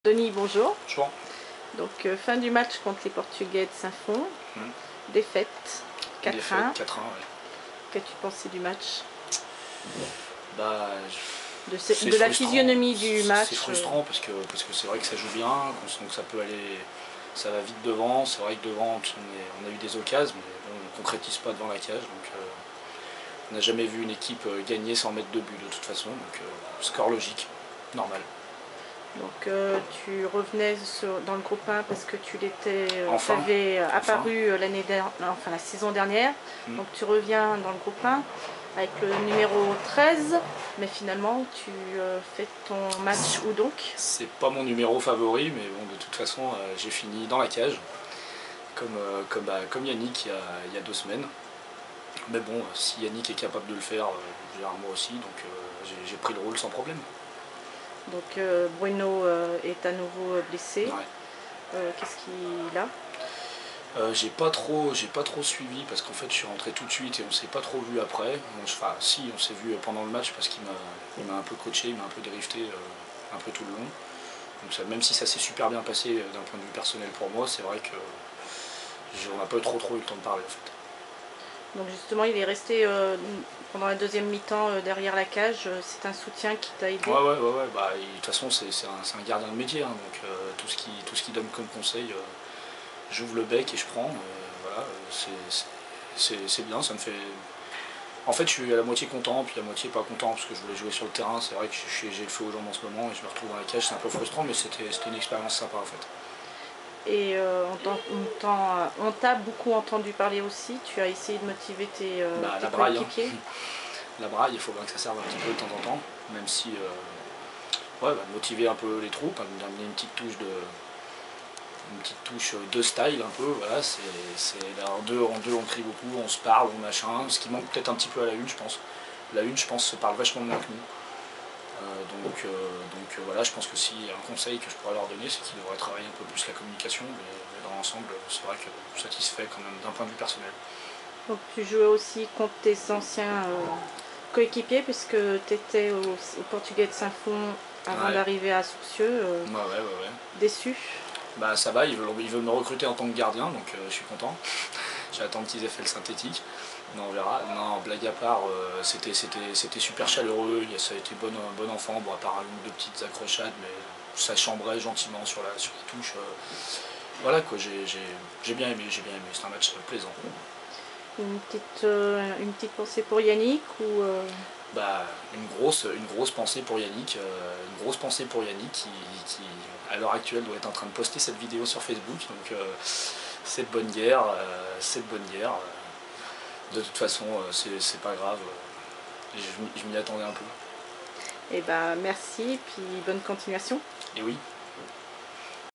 Denis, bonjour. Bonjour. Donc fin du match contre les Portugais de Saint-Fond, défaite 4-1. Défaite 4-1, ouais. Qu'as-tu pensé du match? Bah, de la physionomie du match? C'est frustrant parce que c'est vrai que ça joue bien, donc ça peut aller, ça va vite devant. C'est vrai que devant on a eu des occasions, mais bon, on ne concrétise pas devant la cage. Donc on n'a jamais vu une équipe gagner sans mettre de but de toute façon. Donc score logique, normal. Donc tu revenais dans le groupe 1 parce que tu Enfin, avais apparu la saison dernière. Donc tu reviens dans le groupe 1 avec le numéro 13, mais finalement tu fais ton match où donc? C'est pas mon numéro favori, mais bon, de toute façon j'ai fini dans la cage, comme Yannick il y a 2 semaines. Mais bon, si Yannick est capable de le faire, moi aussi, donc j'ai pris le rôle sans problème. Donc Bruno est à nouveau blessé. Ouais. Qu'est-ce qu'il a? J'ai pas trop suivi parce qu'en fait je suis rentré tout de suite et on s'est pas trop vu après. Enfin si, on s'est vu pendant le match parce qu'il m'a un peu coaché, il m'a un peu drifté un peu tout le long. Donc ça, même si ça s'est super bien passé d'un point de vue personnel pour moi, c'est vrai que on n'a pas trop eu le temps de parler en fait. Donc justement il est resté pendant la deuxième mi-temps derrière la cage, c'est un soutien qui t'a aidé? Ouais, bah, de toute façon c'est un gardien de métier, hein, donc tout ce qu'il donne comme conseil, j'ouvre le bec et je prends. Voilà, c'est bien, ça me fait... En fait je suis à la moitié content, puis à la moitié pas content parce que je voulais jouer sur le terrain. C'est vrai que j'ai le feu aux jambes en ce moment et je me retrouve dans la cage, c'est un peu frustrant, mais c'était une expérience sympa en fait. Et on t'a beaucoup entendu parler aussi, tu as essayé de motiver tes coéquipiers? La braille, il faut bien que ça serve un petit peu de temps en temps, même si ouais, bah, motiver un peu les troupes, d'amener une petite touche de style un peu. Voilà, en deux on crie beaucoup, on se parle, on machin, ce qui manque peut-être un petit peu à la une, je pense. La une, je pense, se parle vachement moins que nous. Voilà, je pense que si un conseil que je pourrais leur donner, c'est qu'ils devraient travailler un peu plus la communication, mais dans l'ensemble, c'est vrai que je suis satisfait quand même d'un point de vue personnel. Donc tu jouais aussi contre tes anciens coéquipiers puisque tu étais au Portugais de Saint-Fond avant d'arriver à Sourcieux. Ouais. Déçu? Bah ça va, ils veulent me recruter en tant que gardien, donc je suis content. J'attends qu'ils aient fait le synthétique. Non, on verra. Non, blague à part, c'était super chaleureux, ça a été bon enfant, bon, à part une ou deux petites accrochades, mais ça chambrait gentiment sur la touche. Voilà quoi, j'ai bien aimé, c'est un match plaisant. Une petite pensée pour Yannick ou Bah, une grosse pensée pour Yannick, qui à l'heure actuelle doit être en train de poster cette vidéo sur Facebook. Donc cette bonne guerre, de toute façon c'est pas grave, je m'y attendais un peu. Eh ben merci, puis bonne continuation. Et oui.